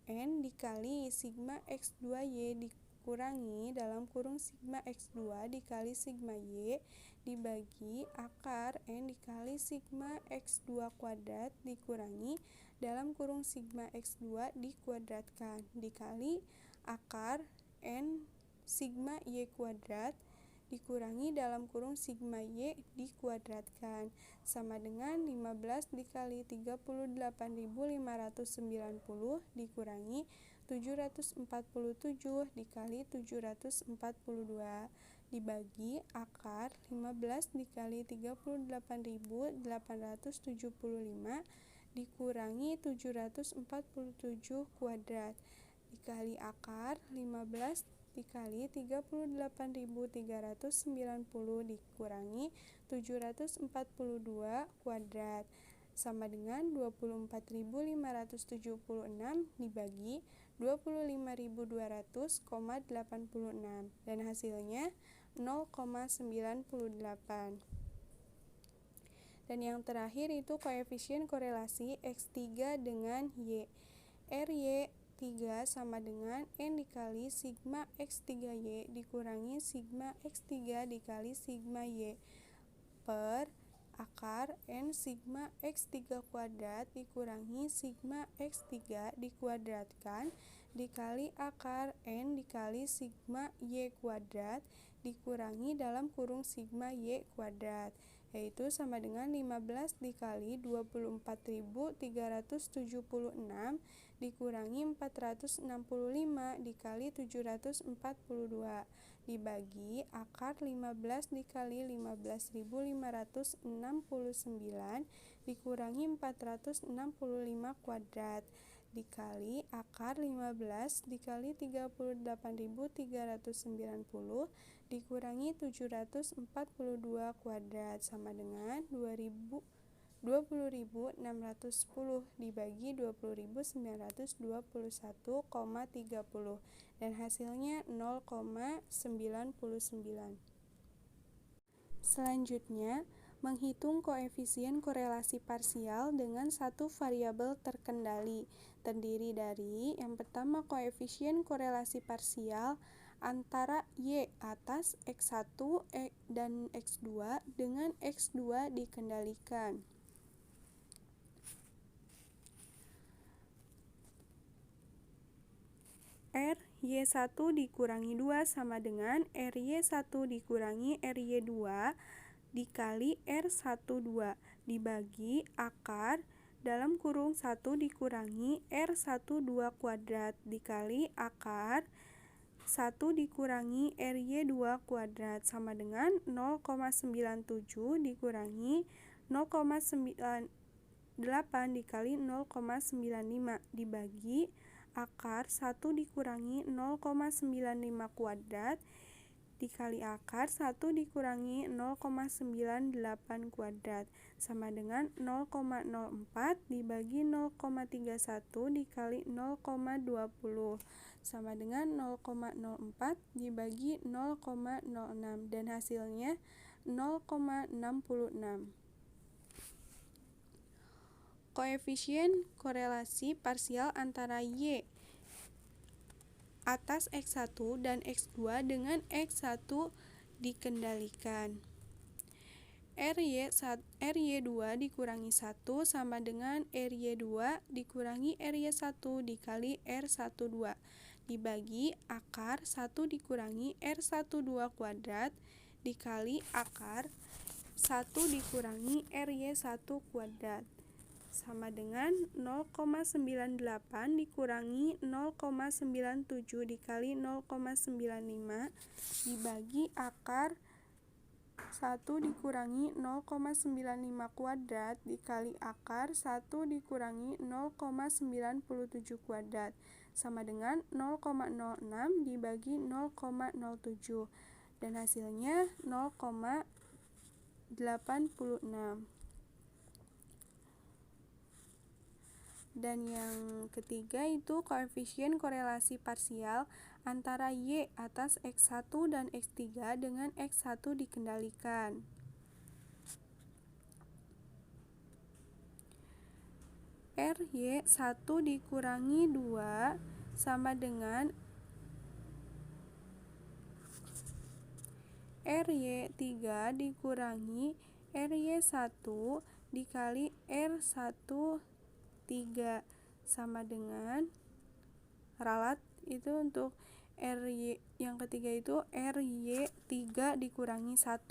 N dikali sigma X2Y dikurangi dalam kurung sigma X2 dikali sigma Y dibagi akar N dikali sigma X2 kuadrat dikurangi dalam kurung sigma X2 dikuadratkan dikali akar N sigma Y kuadrat dikurangi dalam kurung sigma Y dikuadratkan sama dengan 15 dikali 38.590 dikurangi 747 dikali 742 dibagi akar 15 dikali 38.875 dikurangi 747 kuadrat dikali akar 15 dikali 38.390 dikurangi 742 kuadrat sama dengan 24.576 dibagi 25.200,86 dan hasilnya 0,98. Dan yang terakhir itu koefisien korelasi X3 dengan Y. RY3 sama dengan N dikali sigma X3Y dikurangi sigma X3 dikali sigma Y per akar N sigma X3 kuadrat dikurangi sigma X3 dikuadratkan dikali akar N dikali sigma Y kuadrat dikurangi dalam kurung sigma Y kuadrat, yaitu sama dengan 15 dikali 24.376 dikurangi 465 dikali 742 dibagi akar 15 dikali 15.569 dikurangi 465 kuadrat dikali akar 15 dikali 38.390 dikurangi 742 kuadrat sama dengan 20.610 dibagi 20.921,30 dan hasilnya 0,99. Selanjutnya, menghitung koefisien korelasi parsial dengan satu variabel terkendali terdiri dari yang pertama koefisien korelasi parsial antara Y atas X1 dan X2 dengan X2 dikendalikan. RY1 dikurangi 2 sama dengan RY1 dikurangi RY2 dikali R12 dibagi akar dalam kurung 1 dikurangi R12 kuadrat dikali akar 1 dikurangi RY2 kuadrat sama dengan 0,97 dikurangi 0,98 dikali 0,95 dibagi akar 1 dikurangi 0,95 kuadrat dikali akar 1 dikurangi 0,98 kuadrat sama dengan 0,04 dibagi 0,31 dikali 0,20 sama dengan 0,04 dibagi 0,06 dan hasilnya 0,66. Koefisien korelasi parsial antara Y atas X1 dan X2 dengan X1 dikendalikan. RY2 dikurangi 1 sama dengan RY2 dikurangi RY1 dikali R12 dibagi akar 1 dikurangi R12 kuadrat dikali akar 1 dikurangi RY1 kuadrat sama dengan 0,98 dikurangi 0,97 dikali 0,95 dibagi akar 1 dikurangi 0,95 kuadrat dikali akar 1 dikurangi 0,97 kuadrat sama dengan 0,06 dibagi 0,07 dan hasilnya 0,86. Dan yang ketiga itu koefisien korelasi parsial antara Y atas X1 dan X3 dengan X1 dikendalikan. RY1 dikurangi 2 sama dengan RY3 dikurangi RY1 dikali R13 sama dengan ralat itu untuk RY yang ketiga itu RY3 dikurangi 1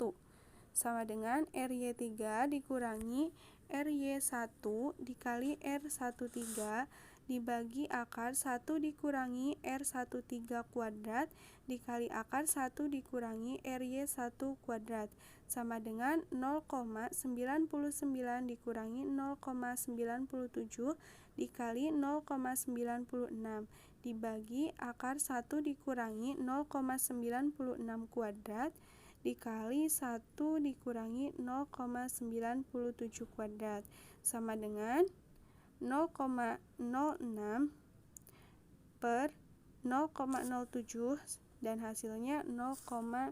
sama dengan RY3 dikurangi RY1 dikali R13 dibagi akar 1 dikurangi R13 kuadrat dikali akar 1 dikurangi RY1 kuadrat sama dengan 0,99 dikurangi 0,97 dikali 0,96 dibagi akar 1 dikurangi 0,96 kuadrat dikali 1 dikurangi 0,97 kuadrat sama dengan 0,06 per 0,07 dan hasilnya 0,86.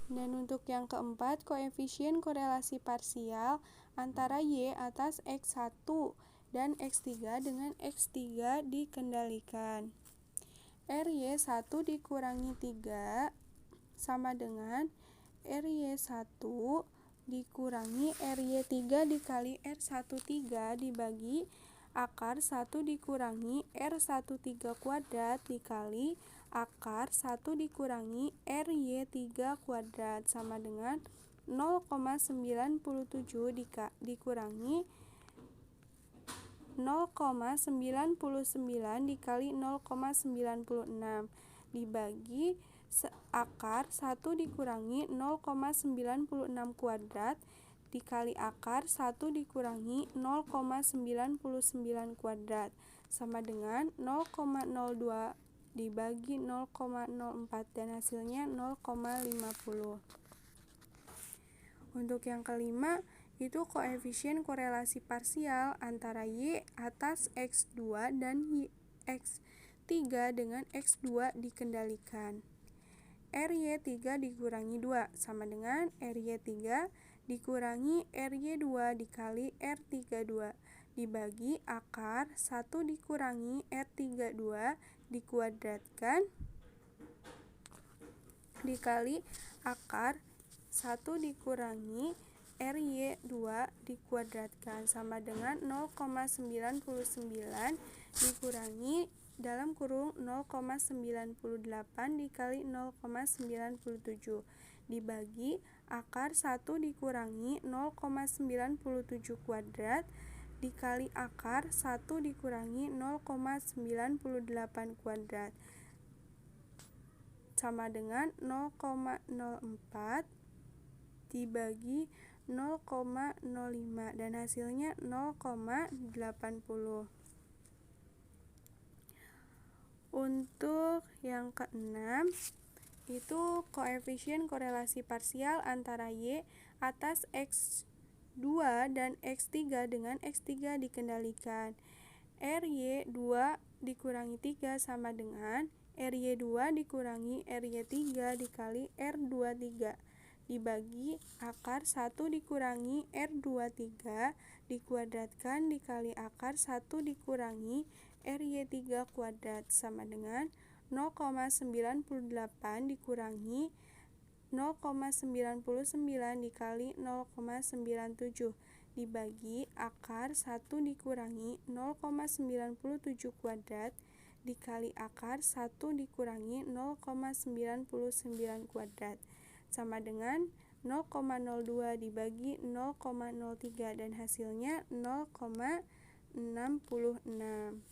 Dan untuk yang keempat, koefisien korelasi parsial antara Y atas X1 dan X3 dengan X3 dikendalikan. RY1 dikurangi 3 sama dengan RY1 dikurangi RY3 dikali R13 dibagi akar 1 dikurangi R13 kuadrat dikali akar 1 dikurangi RY3 kuadrat sama dengan 0,97 dikurangi 0,99 dikali 0,96 dibagi akar 1 dikurangi 0,96 kuadrat dikali akar 1 dikurangi 0,99 kuadrat sama dengan 0,02 dibagi 0,04 dan hasilnya 0,50. Untuk yang kelima itu koefisien korelasi parsial antara Y atas X2 dan X3 dengan X2 dikendalikan. RY3 dikurangi 2 sama dengan RY3 dikurangi RY2 dikali R32 dibagi akar 1 dikurangi R32 dikuadratkan dikali akar 1 dikurangi RY2 dikuadratkan sama dengan 0,99 dikurangi dalam kurung 0,98 dikali 0,97 dibagi akar 1 dikurangi 0,97 kuadrat dikali akar 1 dikurangi 0,98 kuadrat sama dengan 0,04 dibagi 0,05 dan hasilnya 0,80. Untuk yang keenam, itu koefisien korelasi parsial antara Y atas X2 dan X3 dengan X3 dikendalikan. RY2 dikurangi 3 sama dengan RY2 dikurangi RY3 dikali R23 dibagi akar 1 dikurangi R23 dikuadratkan dikali akar 1 dikurangi RY3 kuadrat sama dengan 0,98 dikurangi 0,99 dikali 0,97 dibagi akar 1 dikurangi 0,97 kuadrat dikali akar 1 dikurangi 0,99 kuadrat sama dengan 0,02 dibagi 0,03 dan hasilnya 0,66.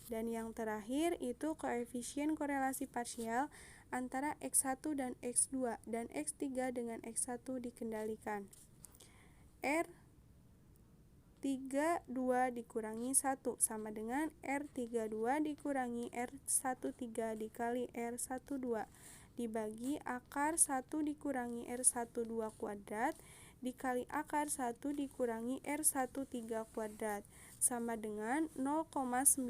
Dan yang terakhir itu koefisien korelasi parsial antara X1 dan X2 dan X3 dengan X1 dikendalikan. R32 dikurangi 1 sama dengan R32 dikurangi R13 dikali R12 dibagi akar 1 dikurangi R12 kuadrat dikali akar 1 dikurangi R13 kuadrat sama dengan 0,97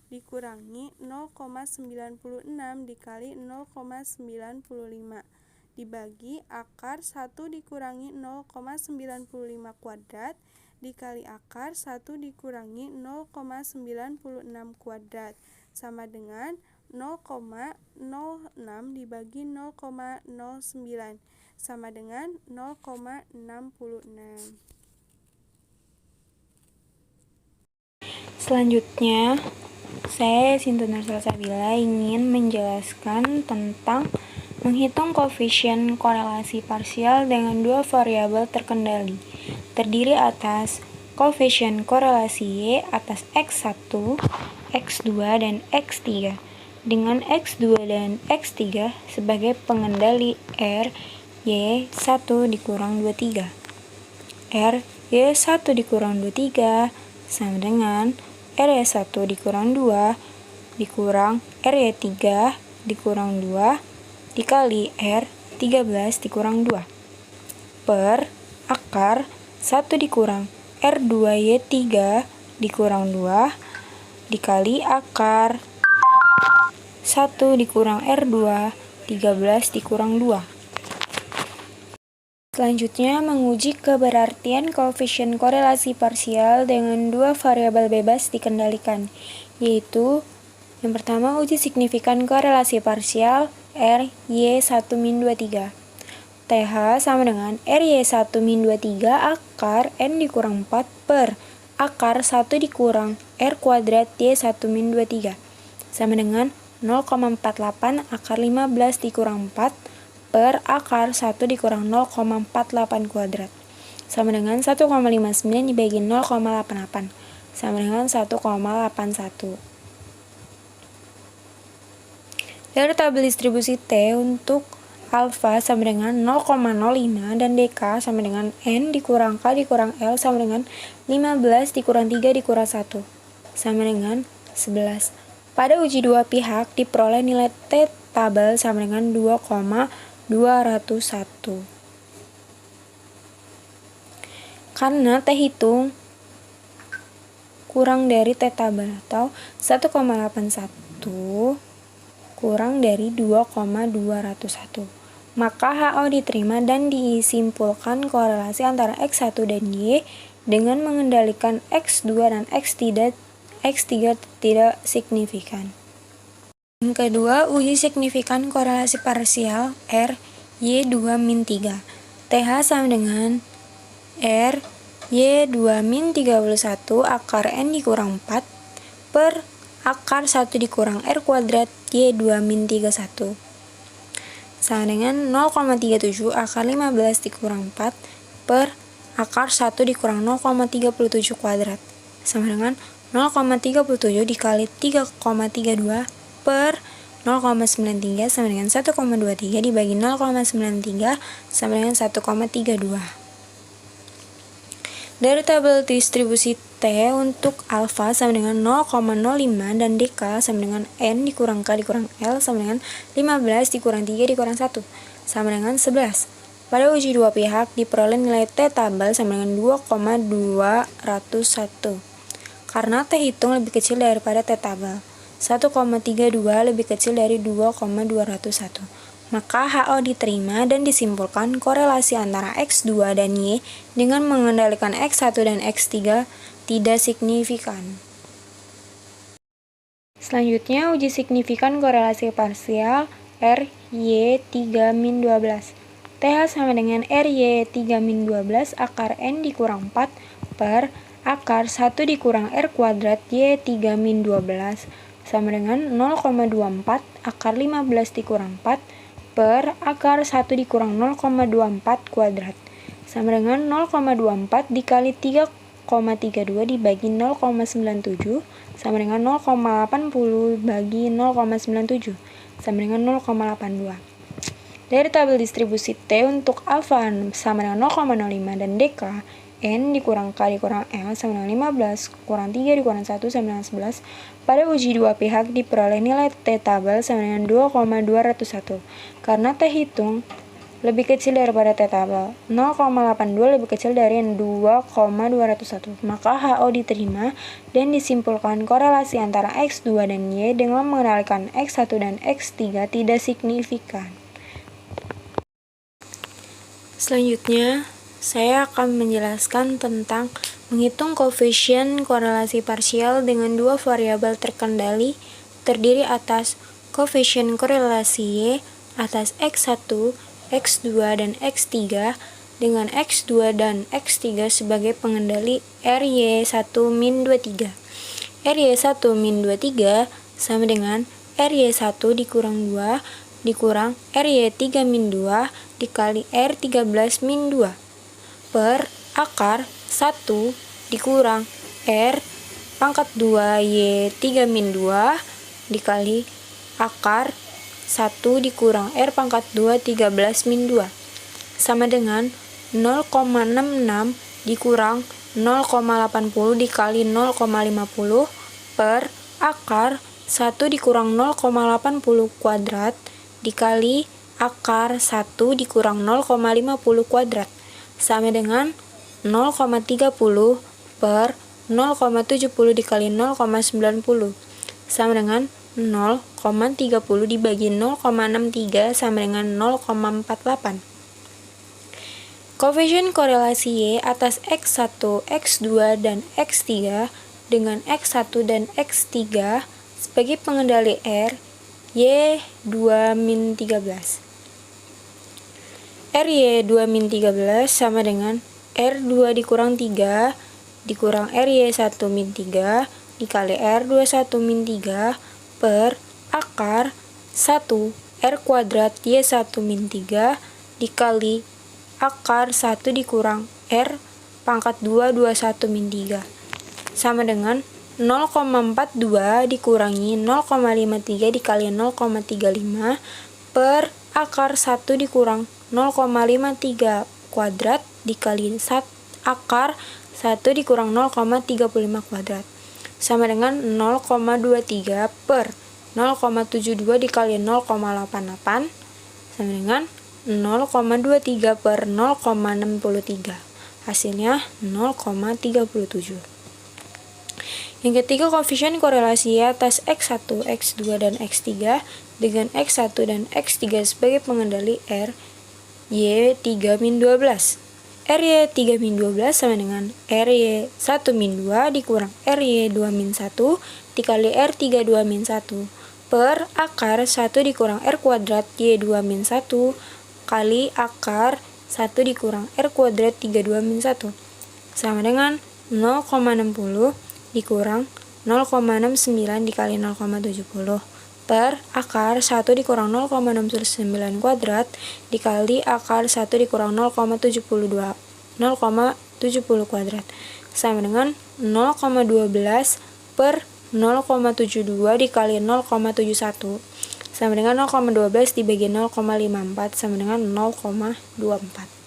dikurangi 0,96 dikali 0,95 dibagi akar 1 dikurangi 0,95 kuadrat dikali akar 1 dikurangi 0,96 kuadrat sama dengan 0,06 dibagi 0,09 sama dengan 0,66. Selanjutnya, saya Sinta Salsabila ingin menjelaskan tentang menghitung koefisien korelasi parsial dengan dua variabel terkendali, terdiri atas koefisien korelasi Y atas X1, X2, dan X3, dengan X2 dan X3 sebagai pengendali R, Y1 dikurang 23. R, Y1 dikurang 23 sama dengan RY1 dikurang 2 dikurang RY3 dikurang 2 dikali R13 dikurang 2 per akar 1 dikurang R2Y3 dikurang 2 dikali akar 1 dikurang R2 13 dikurang 2. Selanjutnya, menguji keberartian koefisien korelasi parsial dengan dua variabel bebas dikendalikan, yaitu yang pertama uji signifikan korelasi parsial R Y1-23. TH sama dengan RY1-23 akar N dikurang 4 per akar 1 dikurang R kuadrat Y1-23 sama dengan 0,48 akar 15 dikurang 4 per akar 1 dikurang 0,48 kuadrat sama dengan 1,59 dibagi 0,88 sama dengan 1,81. Dari tabel distribusi T untuk alfa sama dengan 0,05 dan dk sama dengan N dikurang K dikurang L sama dengan 15 dikurang 3 dikurang 1 sama dengan 11. Pada uji dua pihak diperoleh nilai T tabel sama dengan 2,201. Karena T hitung kurang dari T tabel atau 1,81 kurang dari 2,201, maka HO diterima dan disimpulkan korelasi antara X1 dan Y dengan mengendalikan X2 dan X3 tidak signifikan. Yang kedua, uji signifikan korelasi parsial R Y2-3. TH sama dengan R Y2-31 akar N dikurang 4 per akar 1 dikurang R kuadrat Y2-31 sama dengan 0,37 akar 15 dikurang 4 per akar 1 dikurang 0,37 kuadrat sama dengan 0,37 dikali 3,32 per 0,93 sama dengan 1,23 dibagi 0,93 sama dengan 1,32. Dari tabel distribusi T untuk alfa sama dengan 0,05 dan dk sama dengan N dikurang K dikurang L sama dengan 15 dikurang 3 dikurang 1 sama dengan 11. Pada uji dua pihak diperoleh nilai T tabel sama dengan 2,201. Karena T hitung lebih kecil daripada T tabel, 1,32 lebih kecil dari 2,201. Maka HO diterima dan disimpulkan korelasi antara X2 dan Y dengan mengendalikan X1 dan X3 tidak signifikan. Selanjutnya, uji signifikan korelasi parsial RY3-12. TH sama dengan RY3-12 akar N dikurang 4 per akar 1 dikurang R kuadrat Y3-12 sama dengan 0,24 akar 15 dikurang 4 per akar 1 dikurang 0,24 kuadrat sama dengan 0,24 dikali 3,32 dibagi 0,97 sama dengan 0,80 bagi 0,97 sama dengan 0,82. Dari tabel distribusi T untuk alfa sama dengan 0,05 dan dk N dikurang K dikurang L sama dengan 15 kurang 3 dikurang 1 sama dengan 11. Pada uji dua pihak diperoleh nilai T tabel sama dengan 2,201. Karena T hitung lebih kecil daripada T tabel, 0,82 lebih kecil dari 2,201. Maka HO diterima dan disimpulkan korelasi antara X2 dan Y dengan mengenalikan X1 dan X3 tidak signifikan. Selanjutnya, saya akan menjelaskan tentang menghitung koefisien korelasi parsial dengan dua variabel terkendali terdiri atas koefisien korelasi Y atas X1, X2, dan X3 dengan X2 dan X3 sebagai pengendali RY1-23. RY1-23 sama dengan RY1 dikurang 2 dikurang RY3-2 dikali R13-2 per akar 1 dikurang R pangkat 2 Y3-2 dikali akar 1 dikurang R pangkat 2 13-2 sama dengan 0,66 dikurang 0,80 dikali 0,50 per akar 1 dikurang 0,80 kuadrat dikali akar 1 dikurang 0,50 kuadrat sama dengan 0,30 per 0,70 dikali 0,90 sama dengan 0,30 dibagi 0,63 sama dengan 0,48. Koefisien korelasi Y atas X1, X2, dan X3 dengan X1 dan X3 sebagai pengendali R Y2-13. RY2-13 sama dengan R2 dikurang 3 dikurang RY1-3 dikali R21-3 per akar 1 R kuadrat Y1-3 dikali akar 1 dikurang R pangkat 2 21-3 sama dengan 0,42 dikurangi 0,53 dikali 0,35 per akar 1 dikurang 0,53 kuadrat dikali akar 1 dikurang 0,35 kuadrat sama dengan 0,23 per 0,72 dikali 0,88 sama dengan 0,23 per 0,63. Hasilnya 0,37. Yang ketiga, koefisien korelasi Y atas X1, X2, dan X3 dengan X1 dan X3 sebagai pengendali R Y3-12. RY3-12 sama dengan RY1-2 dikurang RY2-1 dikali R32-1 per akar 1 dikurang R kuadrat Y2-1 kali akar 1 dikurang R kuadrat 32-1 sama dengan 0,60 dikurang 0,69 dikali 0,70 per akar 1 dikurang 0,69 kuadrat dikali akar 1 dikurang 0,70 kuadrat sama dengan 0,12 per 0,72 dikali 0,71 sama dengan 0,12 dibagi 0,54 sama dengan 0,24.